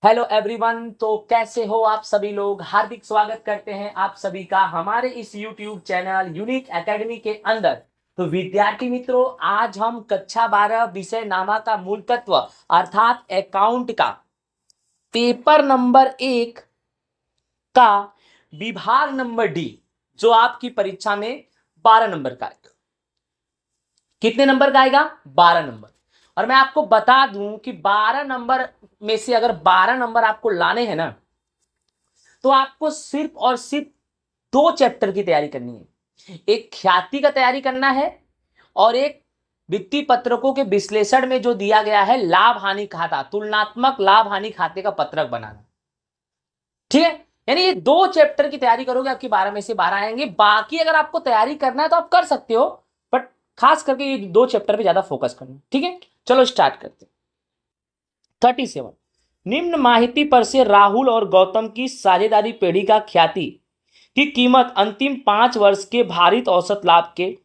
Hello everyone. तो कैसे हो आप सभी लोग। हार्दिक स्वागत करते हैं आप सभी का हमारे इस यूट्यूब चैनल यूनिक एकेडमी के अंदर। तो विद्यार्थी मित्रों, आज हम कक्षा 12 विषय नामा का मूल तत्व अर्थात अकाउंट का पेपर नंबर 1 का विभाग नंबर डी, जो आपकी परीक्षा में 12 नंबर का आएगा। कितने नंबर का आएगा? 12 नंबर। और मैं आपको बता दूं कि 12 नंबर में से अगर 12 नंबर आपको लाने हैं ना, तो आपको सिर्फ और सिर्फ 2 चैप्टर की तैयारी करनी है। एक ख्याति का तैयारी करना है और एक वित्तीय पत्रकों के विश्लेषण में जो दिया गया है लाभ हानि खाता, तुलनात्मक लाभ हानि खाते का पत्रक बनाना। ठीक है, यानी ये 2 चैप्टर की तैयारी करोगे, आपकी 12 में से 12 आएंगे। बाकी अगर आपको तैयारी करना है तो आप कर सकते हो, बट खास करके ये 2 चैप्टर पे ज्यादा फोकस करना। ठीक है, चलो स्टार्ट करते हैं। 37, निम्न माहिती पर से राहुल और गौतम की साझेदारी पेढ़ी का ख्याति की कीमत अंतिम 5 वर्ष के भारित औसत लाभ के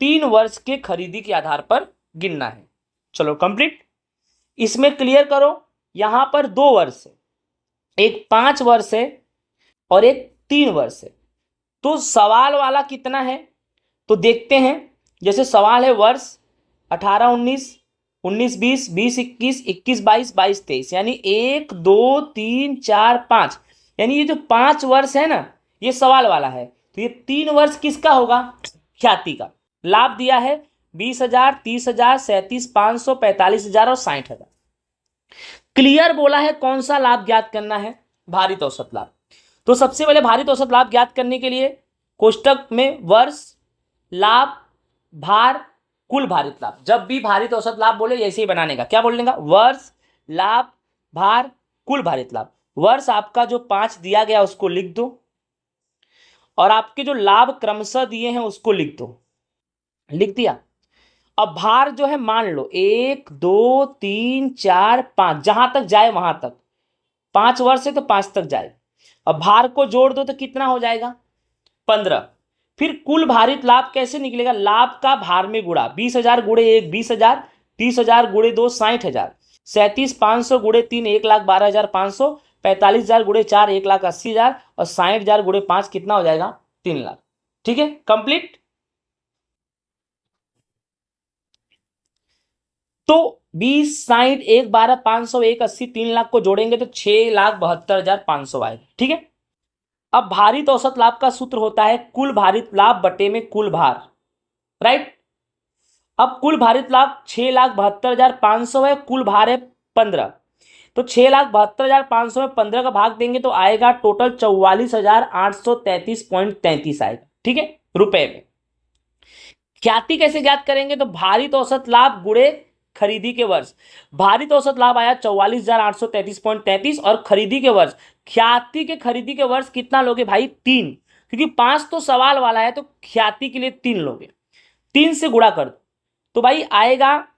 3 वर्ष के खरीदी के आधार पर गिनना है। चलो कंप्लीट। इसमें क्लियर करो, यहां पर 2 वर्ष है, एक 5 वर्ष है और एक 3 वर्ष है। तो सवाल वाला कितना है तो देखते हैं। जैसे सवाल है वर्ष 18-19, 19-20, 20-21, 21-22, 22-23, यानी 1 2 3 4 5, यानी ये जो 5 वर्ष है ना, ये सवाल वाला है। तो ये 3 वर्ष किसका होगा? ख्याति का। लाभ दिया है 20,000, 30,000, 37,500, 45,000 और 60,000। क्लियर बोला है कौन सा लाभ ज्ञात करना है? भारित औसत लाभ। तो सबसे पहले भारित औसत लाभ ज्ञात करने के लिए कोष्टक में वर्ष, लाभ, भार, कुल भारित लाभ। जब भी भारित औसत लाभ बोले ऐसे ही बनाने का। क्या बोलने का? वर्ष, लाभ, भार, कुल भारित लाभ। वर्ष आपका जो 5 दिया गया उसको लिख दो और आपके जो लाभ क्रमशः दिए हैं उसको लिख दो। लिख दिया। अब भार जो है मान लो 1 2 3 4 5, जहां तक जाए वहां तक। 5 वर्ष है तो 5 तक जाए। अब भार को जोड़ दो तो कितना हो जाएगा? 15। फिर कुल भारित लाभ कैसे निकलेगा? लाभ का भार में गुणा 20,000 गुणे 1 20,000, 30,000 गुणे 2 60,000, 37,500 गुणे 3 1,12,500, 45,000 गुणे 4 1,80,000 और 60,000 गुणे 5 कितना हो जाएगा? 3 लाख। ठीक है, कंप्लीट। तो 20 60 1,12,500 1,80 3 लाख को जोड़ेंगे तो 6,72,500 आएगा। ठीक है। अब भारित औसत लाभ का सूत्र होता है कुल भारित लाभ बटे में कुल भार। राइट। अब कुल भारित लाभ 6,72,500 है, कुल भार है 15। तो 6,72,500 में 15 का भाग देंगे तो आएगा टोटल 44,833.33 आएगा। ठीक है, रुपए में। ख्याति कैसे ज्ञात करेंगे? तो भारित औसत लाभ गुणे खरीदी के वर्ष। भारित औसत लाभ आया 44,833.33 और खरीदी के वर्ष, ख्याति के खरीदी के वर्ष कितना लोगे भाई? 3, क्योंकि 5 तो सवाल वाला है तो ख्याति के लिए 3 लोगे। 3 से गुणा कर दो तो भाई आएगा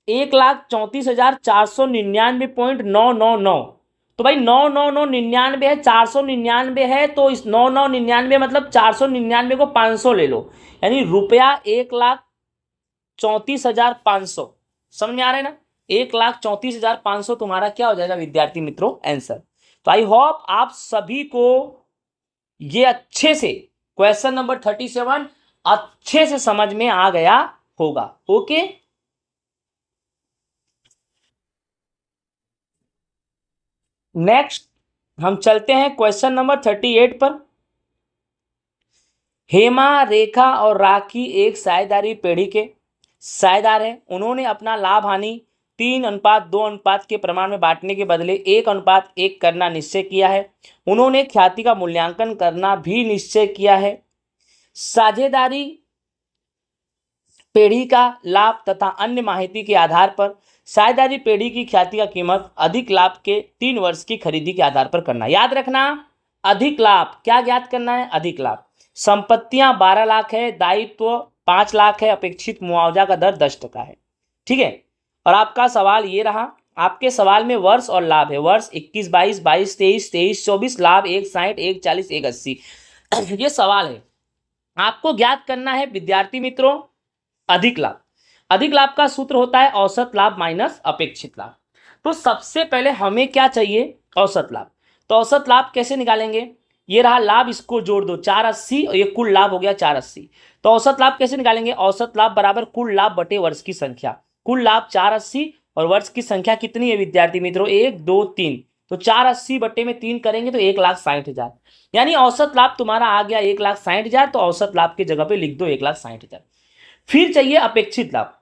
1,34,499.999। तो भाई 99999 है, 499 है, तो इस 9999 मतलब 499 को 500 ले लो, यानी रुपया 1,34,500। समझ में आ रहा है ना? 1,34,500 तुम्हारा क्या हो जाएगा विद्यार्थी मित्रों? आंसर। तो आई होप आप सभी को ये अच्छे से क्वेश्चन नंबर 37 अच्छे से समझ में आ गया होगा। ओके, नेक्स्ट हम चलते हैं क्वेश्चन नंबर 38 पर। हेमा, रेखा और राखी एक साझेदारी पेढ़ी के साझेदार हैं। उन्होंने अपना लाभ हानि 3:2 के प्रमाण में बांटने के बदले 1:1 करना निश्चय किया है। उन्होंने ख्याति का मूल्यांकन करना भी निश्चय किया है। साझेदारी पेढ़ी का लाभ तथा अन्य माहिती के आधार पर साझेदारी पेढ़ी की ख्याति का कीमत अधिक लाभ के 3 वर्ष की खरीदी के आधार पर करना। याद रखना, अधिक लाभ क्या ज्ञात करना है? अधिक लाभ। संपत्तियां 12 लाख है, दायित्व 5 लाख है, अपेक्षित मुआवजा का दर 10% है। ठीक है। और आपका सवाल ये रहा, आपके सवाल में वर्ष और लाभ है। वर्ष 21-22, 22-23, 23-24, लाभ 1,60, 1,40, 1,80। ये सवाल है, आपको ज्ञात करना है विद्यार्थी मित्रों अधिक लाभ। अधिक लाभ का सूत्र होता है औसत लाभ माइनस अपेक्षित लाभ। तो सबसे पहले हमें क्या चाहिए, औसत लाभ। तो औसत लाभ कैसे निकालेंगे, ये रहा लाभ, इसको जोड़ दो 480 और ये कुल लाभ हो गया 480। तो औसत लाभ कैसे निकालेंगे, औसत लाभ बराबर कुल लाभ बटे वर्ष की संख्या। कुल लाभ 480 और वर्ष की संख्या कितनी है विद्यार्थी मित्रों, 1 2 3। तो 480 बटे में 3 करेंगे तो 1,60,000, यानी औसत लाभ तुम्हारा आ गया 1,60,000। तो औसत लाभ की जगह पे लिख दो 1,60,000। फिर चाहिए अपेक्षित लाभ।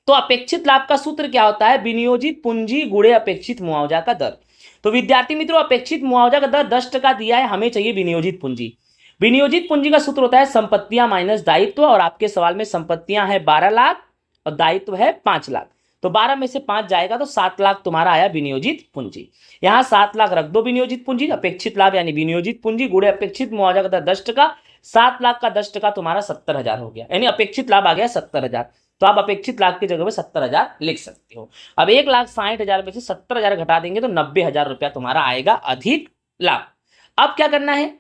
तो अपेक्षित लाभ का सूत्र क्या होता है, विनियोजित पूंजी गुणे अपेक्षित मुआवजा का दर। तो विद्यार्थी मित्रों अपेक्षित मुआवजा का दर 10% दिया है, हमें चाहिए विनियोजित पूंजी। विनियोजित पूंजी का सूत्र होता है संपत्तियां माइनस दायित्व, और आपके सवाल में संपत्तियां है 12 लाख और दायित्व है 5 लाख। तो 12 में से 5 जाएगा तो 7 लाख तुम्हारा आया विनियोजित पूंजी। यहां 7 लाख रख दो विनियोजित पूंजी, अपेक्षित लाभ यानी विनियोजित पूंजी गुणे अपेक्षित मुआवजा का दर 10%। 7 लाख का 10% तुम्हारा 70,000 हो गया, यानी अपेक्षित लाभ आ गया 70,000। तो आप अपेक्षित लाभ की जगह पे 70,000 लिख सकते हो। अब 1,60,000 में से 70,000 घटा देंगे तो 90,000 रुपया तुम्हारा आएगा अधिक लाभ। अब क्या करना है,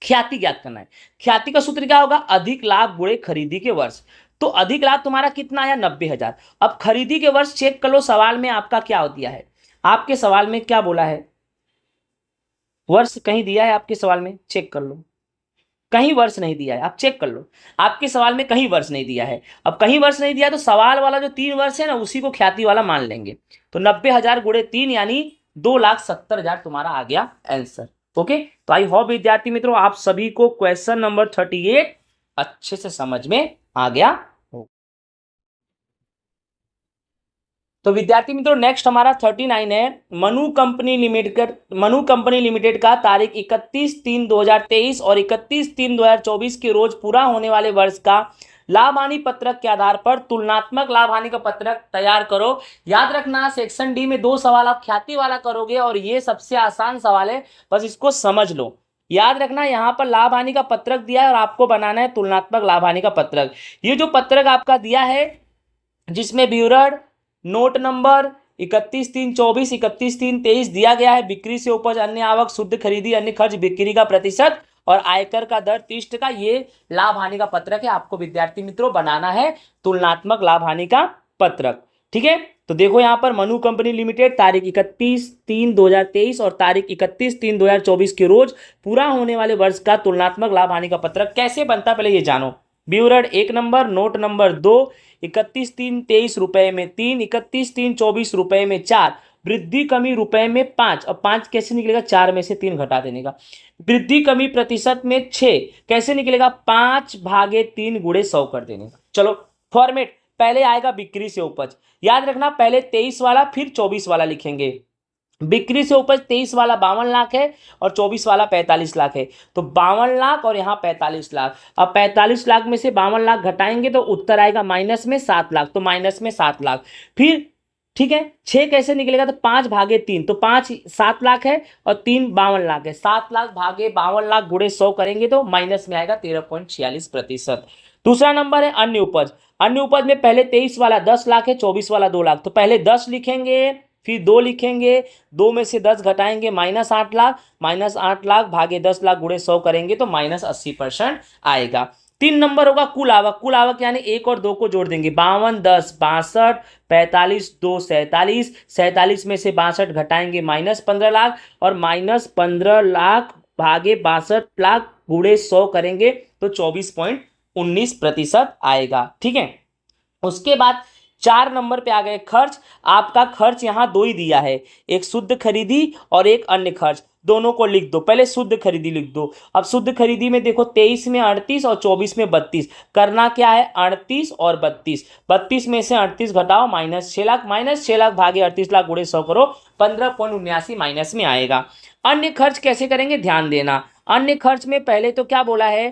ख्याति ज्ञात करना है। ख्याति का सूत्र क्या होगा, अधिक लाभ गुणे खरीदी के वर्ष। तो अधिक लाभ तुम्हारा कितना आया, 90,000। अब खरीदी के वर्ष चेक कर लो, सवाल में आपका क्या दिया है, आपके सवाल में क्या बोला है, वर्ष कहीं दिया है आपके सवाल में, चेक कर लो। कहीं वर्ष नहीं दिया है, आप चेक कर लो, आपके सवाल में कहीं वर्ष नहीं दिया है। अब कहीं वर्ष नहीं दिया तो सवाल वाला जो 3 वर्ष है ना उसी को ख्याति वाला मान लेंगे। तो 90,000 गुणे 3 यानी 2,70,000 तुम्हारा आ गया आंसर। ओके, तो आई होप विद्यार्थी मित्रों आप सभी को क्वेश्चन नंबर 38 अच्छे से समझ में आ गया। तो विद्यार्थी मित्रों नेक्स्ट हमारा 39 है, मनु कंपनी लिमिटेड का तारीख 31/3/2023 और 31/3/2024 के रोज पूरा होने वाले वर्ष का लाभ हानि पत्रक के आधार पर तुलनात्मक लाभ हानि का पत्रक तैयार करो। याद रखना सेक्शन डी में 2 सवाल आप ख्याति वाला करोगे और ये सबसे आसान सवाल है, बस इसको समझ लो। याद रखना यहाँ पर लाभ हानि का पत्रक दिया है और आपको बनाना है तुलनात्मक लाभ हानि का पत्रक। ये जो पत्रक आपका दिया है जिसमें विवरण नोट नंबर 31/3/24 31/3/23 दिया गया है, बिक्री से उपज अन्य आवक शुद्ध खरीदी अन्य खर्च बिक्री का प्रतिशत और आयकर का दर 30 का, ये लाभ हानि का पत्रक है। आपको विद्यार्थी मित्रों बनाना है तुलनात्मक लाभ हानि का पत्रक। ठीक है, तो देखो यहाँ पर मनु कंपनी लिमिटेड तारीख 31/3/2023 और तारीख 31/3/2024 के रोज पूरा होने वाले वर्ष का तुलनात्मक लाभ हानि का पत्रक कैसे बनता है पहले ये जानो। विवरण 1 नंबर, नोट नंबर 2 31/3/23 रुपए में 3, 31/3/24 रुपए में 4, वृद्धि कमी रुपए में 5। अब 5 कैसे निकलेगा, 4 में से 3 घटा देने का। वृद्धि कमी प्रतिशत में 6 कैसे निकलेगा, 5/3 गुणे 100 कर देने का। चलो फॉर्मेट, पहले आएगा बिक्री से उपज। याद रखना पहले 23 वाला फिर 24 वाला लिखेंगे। बिक्री से उपज 23 वाला 52 लाख है और 24 वाला 45 लाख है, तो 52 लाख और यहाँ 45 लाख। अब 45 लाख में से 52 लाख घटाएंगे तो उत्तर आएगा माइनस में 7 लाख, तो माइनस में 7 लाख। फिर ठीक है 6 कैसे निकलेगा, तो 5/3, तो 5 7 लाख है और 3 52 लाख है। 7 लाख भागे 52 लाख गुणे 100 करेंगे तो माइनस में आएगा 13.46%। दूसरा नंबर है अन्य उपज। अन्य उपज में पहले 23 वाला 10 लाख है, 24 वाला 2 लाख, तो पहले 10 लिखेंगे फिर 2 लिखेंगे, 2 में से 10 घटाएंगे -8 लाख, -8 लाख भागे 10 लाख गुणे 100 करेंगे तो -80% आएगा। 3 नंबर होगा कुल आवक। कुल आवक यानी 1 और 2 को जोड़ देंगे, 52 10 62, 45 2 47, 47 में से 62 घटाएंगे -15 लाख और -15 लाख भागे 62 लाख गुणे 100 करेंगे तो 24.19% आएगा। ठीक है, उसके बाद 4 नंबर पे आ गए खर्च। आपका खर्च यहाँ 2 ही दिया है, एक शुद्ध खरीदी और एक अन्य खर्च, दोनों को लिख दो। पहले शुद्ध खरीदी लिख दो। अब शुद्ध खरीदी में देखो 23 में 38 और 24 में 32, करना क्या है 38 और 32। 32 में से 38 घटाओ -6 लाख, -6 लाख भागे 38 लाख गुणे 100 करो 15.79 माइनस में आएगा। अन्य खर्च कैसे करेंगे ध्यान देना। अन्य खर्च में पहले तो क्या बोला है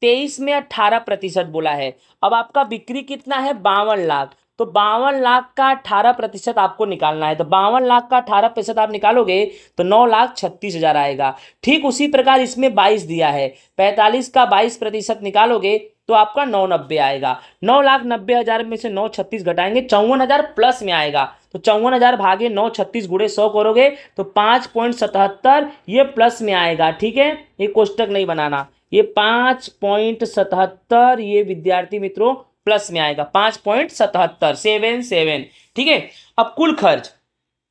23 में 18% बोला है। अब आपका बिक्री कितना है 52 लाख, तो 52 लाख का 18% आपको निकालना है। तो 52 लाख का 18% आप निकालोगे तो 9,36,000 आएगा। ठीक उसी प्रकार इसमें 22 दिया है, 45 का 22% निकालोगे तो आपका 990 आएगा। 9,90,000 में से 936 घटाएंगे 54,000 प्लस में आएगा, तो 54,000 भागे 936 गुणे 100 करोगे तो 5.77 ये प्लस में आएगा। ठीक है, ये कोष्टक नहीं बनाना, ये 5.77 ये विद्यार्थी मित्रों प्लस में आएगा 5.77 77। ठीक है, अब कुल खर्च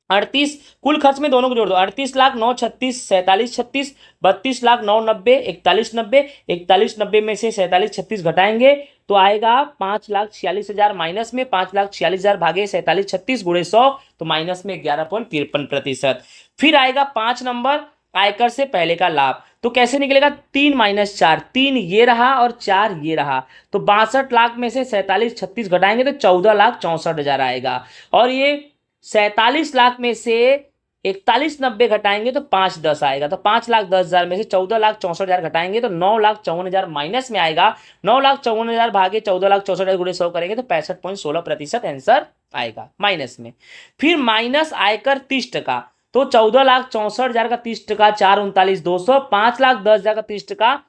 38 कुल खर्च में दोनों को जोड़ दो, 38 लाख 9 36 47 36, 32 लाख 9 90 41 90, 41 90 में से 47 36 घटाएंगे तो आएगा 5,46,000 माइनस में, 5,46,000 भागे 47 36 गुणे 100 तो माइनस में 11.53%। फिर आएगा 5 नंबर आयकर से पहले का लाभ, तो कैसे निकलेगा 3 - 4, 3 ये रहा और 4 ये रहा, तो 62 लाख में से 47 36 घटाएंगे तो 14,64,000 आएगा। और ये 47 लाख में से 4190 घटाएंगे तो 510 आएगा, तो 5,10,000 में से 14,64,000 घटाएंगे तो 9,54,000 माइनस में आएगा। 9,54,000 भागे 14,64,000 गुणे 100 करेंगे तो 65.16% आंसर आएगा माइनस में। फिर माइनस आयकर 30%, तो 14,64,000 का 30%, 4,39,200, 5,10,000 का 30%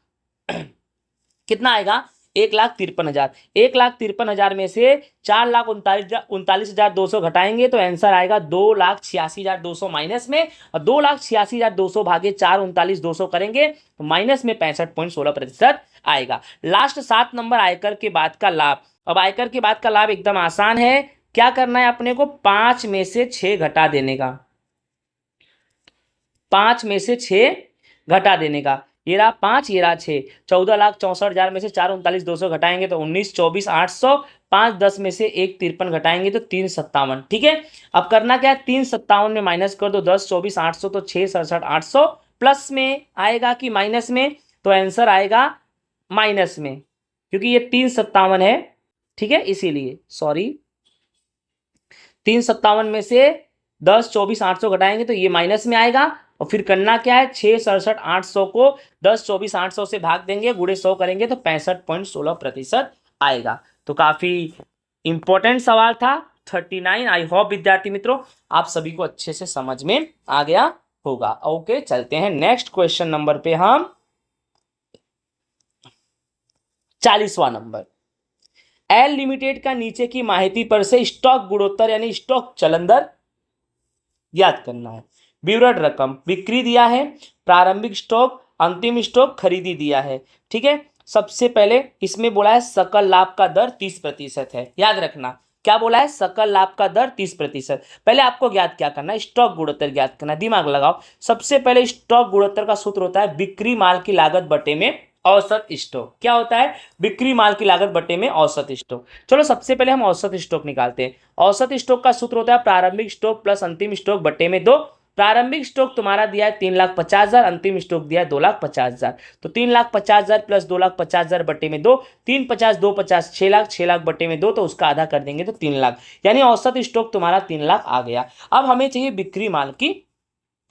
कितना आएगा 1,53,000। 1,53,000 में से 4,39,200 घटाएंगे तो आंसर आएगा 2,86,200 माइनस में, और 2,86,200 भागे 4,39,200 करेंगे तो माइनस में 65.16% आएगा। लास्ट 7 नंबर आयकर के बाद का लाभ। अब आयकर के बाद का लाभ एकदम आसान है, क्या करना है अपने को 5 में से 6 घटा देने का, 5 में से 6 घटा देने का। ये रहा 5, ये रहा 6, 14,64,000 में से 4,39,200 घटाएंगे तो 19,24,800, 5 10 में से 1,53 घटाएंगे तो 3,57। ठीक है, अब करना क्या है 3,57 में माइनस कर दो 10 24,800 तो 6,67,800, प्लस में आएगा कि माइनस में, तो आंसर आएगा माइनस में क्योंकि ये 3,57 है। ठीक है, इसीलिए सॉरी 3,57 में से 10 24,800 घटाएंगे तो ये माइनस में आएगा। और फिर करना क्या है 6,67,800 को 10 24,800 से भाग देंगे, गुणे 100 करेंगे तो 65.16% आएगा। तो काफी इंपॉर्टेंट सवाल था 39। आई होप विद्यार्थी मित्रों आप सभी को अच्छे से समझ में आ गया होगा। ओके, चलते हैं नेक्स्ट क्वेश्चन नंबर पे। हम 40वां नंबर, एल लिमिटेड का नीचे की माहिती पर से स्टॉक गुणोत्तर यानी स्टॉक चलन दर याद करना है। विवरण रकम बिक्री दिया है, प्रारंभिक स्टॉक, अंतिम स्टॉक, खरीदी दिया है। ठीक है, सबसे पहले इसमें बोला है सकल लाभ का दर 30% है। याद रखना क्या बोला है, सकल लाभ का दर 30%। पहले आपको ज्ञात क्या करना है, स्टॉक गुणोत्तर ज्ञात करना है। दिमाग लगाओ, सबसे पहले स्टॉक गुणोत्तर का सूत्र होता है बिक्री माल की लागत बटे में औसत स्टॉक। क्या होता है, बिक्री माल की लागत बटे में औसत स्टॉक। चलो सबसे पहले हम औसत स्टॉक निकालते हैं। औसत स्टॉक का सूत्र होता है प्रारंभिक स्टॉक प्लस अंतिम स्टॉक बटे में 2। प्रारंभिक स्टॉक तुम्हारा दिया है 3,50,000, अंतिम स्टॉक दिया है 2,50,000, तो 3,50,000 प्लस 2,50,000 बटे में 2, 3,50 2,50 6 लाख, 6 लाख बटे में 2 तो उसका आधा कर देंगे तो 3 लाख, यानी औसत स्टॉक तुम्हारा 3 लाख आ गया। अब हमें चाहिए बिक्री माल की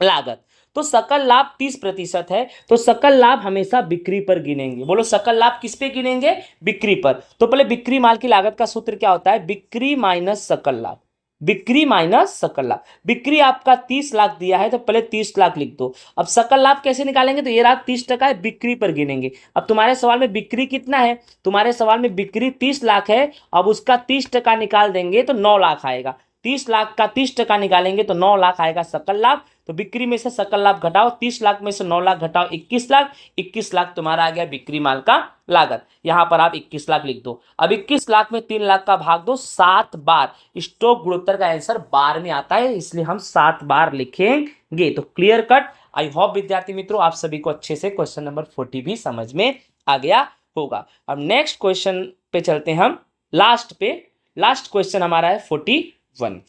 लागत, तो सकल लाभ 30% है, तो सकल लाभ हमेशा बिक्री पर गिनेंगे। बोलो सकल लाभ किस पे गिनेंगे, बिक्री पर। तो पहले बिक्री माल की लागत का सूत्र क्या होता है, बिक्री माइनस सकल लाभ, बिक्री माइनस सकल लाभ। बिक्री आपका 30 लाख दिया है तो पहले 30 लाख लिख दो। अब सकल लाभ कैसे निकालेंगे, तो ये रहा 30% है, बिक्री पर गिनेंगे। अब तुम्हारे सवाल में बिक्री कितना है, तुम्हारे सवाल में बिक्री 30 लाख है, अब उसका 30% निकाल देंगे तो 9 लाख आएगा। 30 लाख का 30% निकालेंगे तो 9 लाख आएगा सकल लाभ। तो बिक्री में से सकल लाभ घटाओ, 30 लाख में से 9 लाख घटाओ 21 लाख, 21 लाख तुम्हारा आ गया बिक्री माल का लागत। यहां पर आप 21 लाख लिख दो। अब 21 लाख में 3 लाख का भाग दो 7 बार, स्टॉक गुणोत्तर का आंसर बार में आता है इसलिए हम 7 बार लिखेंगे। तो क्लियर कट। आई होप विद्यार्थी मित्रों आप सभी को अच्छे से क्वेश्चन नंबर 40 भी समझ में आ गया होगा। अब नेक्स्ट क्वेश्चन पे चलते हैं हम, लास्ट पे। लास्ट क्वेश्चन हमारा है 41।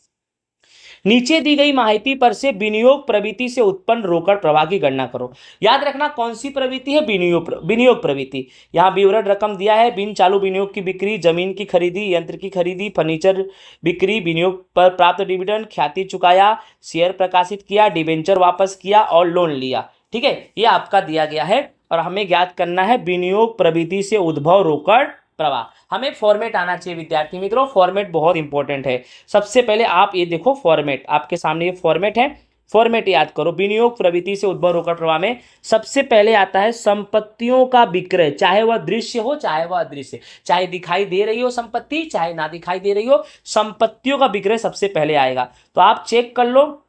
नीचे दी गई माहिती पर से विनियोग प्रवृत्ति से उत्पन्न रोकड़ प्रवाह की गणना करो। याद रखना कौन सी प्रवृत्ति है, विनियोग प्रवृत्ति। यहाँ विवरण रकम दिया है, बिन चालू विनियोग की बिक्री, जमीन की खरीदी, यंत्र की खरीदी, फर्नीचर बिक्री, विनियोग पर प्राप्त डिविडेंड, ख्याति चुकाया, शेयर प्रकाशित किया, डिबेंचर वापस किया और लोन लिया। ठीक है, ये आपका दिया गया है और हमें ज्ञात करना है विनियोग प्रवृत्ति से उद्भव रोकड़ प्रवाह। हमें फॉर्मेट आना चाहिए विद्यार्थी मित्रों, फॉर्मेट बहुत इंपॉर्टेंट है। सबसे पहले आप ये देखो फॉर्मेट, आपके सामने ये फॉर्मेट है, फॉर्मेट याद करो। विनियोग प्रवृत्ति से उद्भव रोकड़ प्रवाह में सबसे पहले आता है संपत्तियों का विक्रय, चाहे वह दृश्य हो चाहे वह अदृश्य, चाहे दिखाई दे रही हो संपत्ति चाहे ना दिखाई दे रही हो, संपत्तियों का विक्रय सबसे पहले आएगा। तो आप चेक कर लो,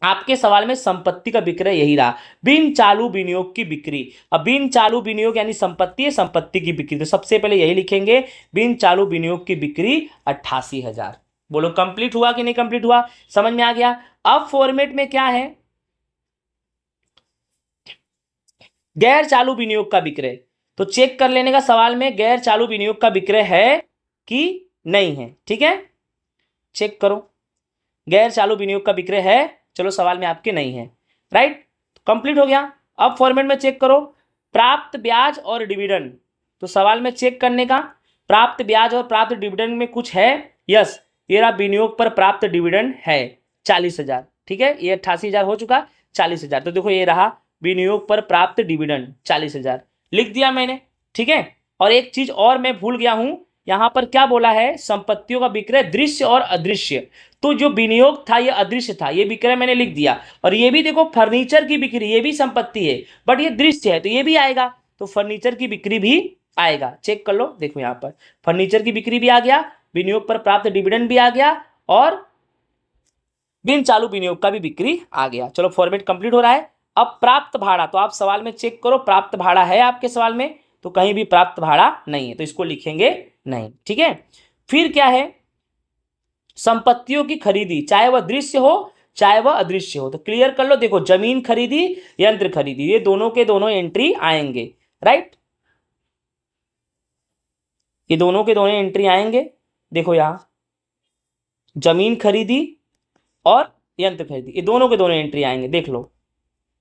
आपके सवाल में संपत्ति का विक्रय यही रहा, बिन चालू विनियोग की बिक्री। अब बिन चालू विनियोग यानी संपत्ति है, संपत्ति की बिक्री, तो सबसे पहले यही लिखेंगे, बिन चालू विनियोग की बिक्री 88,000। बोलो कंप्लीट हुआ कि नहीं कंप्लीट हुआ, समझ में आ गया। अब फॉर्मेट में क्या है, गैर चालू विनियोग का विक्रय, तो चेक कर लेने का सवाल में गैर चालू विनियोग का विक्रय है कि नहीं है, ठीक है, चेक करो गैर चालू विनियोग का विक्रय है, चलो सवाल में आपके नहीं है, राइट, कंप्लीट हो गया। अब फॉर्मेट में चेक करो प्राप्त ब्याज और डिविडेंड, तो सवाल में चेक करने का प्राप्त ब्याज और प्राप्त डिविडेंड में कुछ है, यस, ये रहा विनियोग पर प्राप्त डिविडेंड है 40,000, ठीक है, ये 88,000 हो चुका, 40,000, तो देखो ये रहा विनियोग पर प्राप्त डिविडेंड 40,000 लिख दिया मैंने, ठीक है। और एक चीज और मैं भूल गया हूं, यहां पर क्या बोला है, संपत्तियों का विक्रय दृश्य और अदृश्य, तो जो विनियोग था ये अदृश्य था, ये विक्रय मैंने लिख दिया। और ये भी देखो फर्नीचर की बिक्री, ये भी संपत्ति है बट ये दृश्य है, तो ये भी आएगा, तो फर्नीचर की बिक्री भी आएगा, चेक कर लो, देखो यहां पर फर्नीचर की बिक्री भी आ गया, विनियोग पर प्राप्त डिविडेंड भी आ गया, और बिन चालू विनियोग का भी बिक्री आ गया। चलो फॉर्मेट कंप्लीट हो रहा है। अब प्राप्त भाड़ा, तो आप सवाल में चेक करो प्राप्त भाड़ा है आपके सवाल में, तो कहीं भी प्राप्त भाड़ा नहीं है, तो इसको लिखेंगे नहीं, ठीक है। फिर क्या है, संपत्तियों की खरीदी, चाहे वह दृश्य हो चाहे वह अदृश्य हो, तो क्लियर कर लो, देखो जमीन खरीदी, यंत्र खरीदी, ये दोनों के दोनों एंट्री आएंगे, राइट, ये दोनों के दोनों एंट्री आएंगे, देखो यहां जमीन खरीदी और यंत्र खरीदी, ये दोनों के दोनों एंट्री आएंगे, देख लो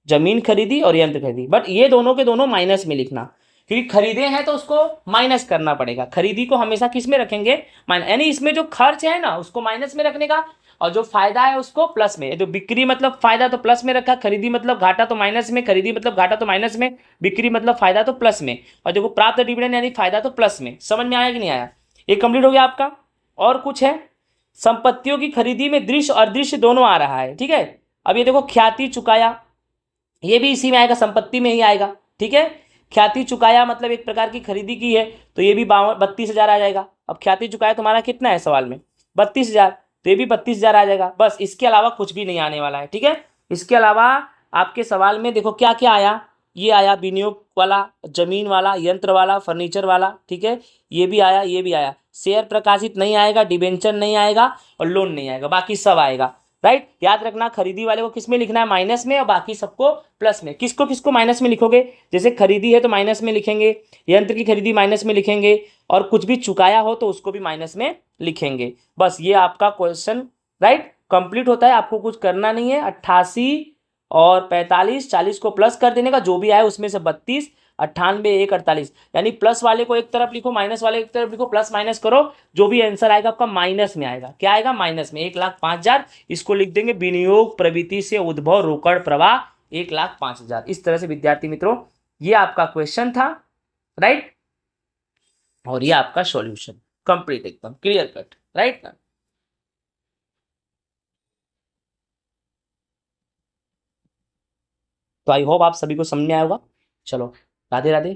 जमीन खरीदी और यंत्र खरीदी, बट ये दोनों के दोनों माइनस में लिखना, क्योंकि खरीदे हैं तो उसको माइनस करना पड़ेगा, खरीदी को हमेशा किस में रखेंगे, माइनस, यानी इसमें जो खर्च है ना उसको माइनस में रखने का, और जो फायदा है उसको प्लस में, तो बिक्री मतलब फायदा तो प्लस में रखा, खरीदी मतलब घाटा तो माइनस में, खरीदी मतलब घाटा तो माइनस में, बिक्री मतलब फायदा तो प्लस में, और देखो प्राप्त डिविडेंड यानी फायदा तो प्लस में, समझ में आया कि नहीं आया, ये कंप्लीट हो गया आपका। और कुछ है, संपत्तियों की खरीदी में दृश्य और अदृश्य दोनों आ रहा है, ठीक है। अब ये देखो ख्याति चुकाया, ये भी इसी में आएगा, संपत्ति में ही आएगा, ठीक है, ख्याति चुकाया मतलब एक प्रकार की खरीदी की है, तो ये भी 32,000 आ जाएगा। अब ख्याति चुकाया तुम्हारा कितना है सवाल में, 32,000, तो ये भी 32,000 आ जाएगा, बस इसके अलावा कुछ भी नहीं आने वाला है, ठीक है। इसके अलावा आपके सवाल में देखो क्या क्या आया, ये आया विनियोग वाला, जमीन वाला, यंत्र वाला, फर्नीचर वाला, ठीक है, ये भी आया, ये भी आया, शेयर प्रकाशित नहीं आएगा, डिबेंचर नहीं आएगा, और लोन नहीं आएगा, बाकी सब आएगा, राइट। याद रखना खरीदी वाले को किस में लिखना है, माइनस में, और बाकी सबको प्लस में। किसको किसको माइनस में लिखोगे, जैसे खरीदी है तो माइनस में लिखेंगे, यंत्र की खरीदी माइनस में लिखेंगे, और कुछ भी चुकाया हो तो उसको भी माइनस में लिखेंगे। बस ये आपका क्वेश्चन राइट कंप्लीट होता है, आपको कुछ करना नहीं है। 88 और 45, 40 को प्लस कर देने का, जो भी आए उसमें से 32, 98, 1, 48, यानी प्लस वाले को एक तरफ लिखो, माइनस वाले एक तरफ लिखो, प्लस माइनस करो, जो भी आंसर आएगा आपका माइनस में आएगा। क्या आएगा, माइनस में। 1,05,000 इसको लिख देंगे, विनियोग प्रवृत्ति से उद्भव रोकड़ प्रवाह 1,05,000। इस तरह से विद्यार्थी मित्रों ये आपका क्वेश्चन था, राइट, और ये आपका सॉल्यूशन कंप्लीट, एकदम क्लियर कट, राइट ना। तो आई होप आप सभी को समझ में आया होगा। चलो राधे राधे।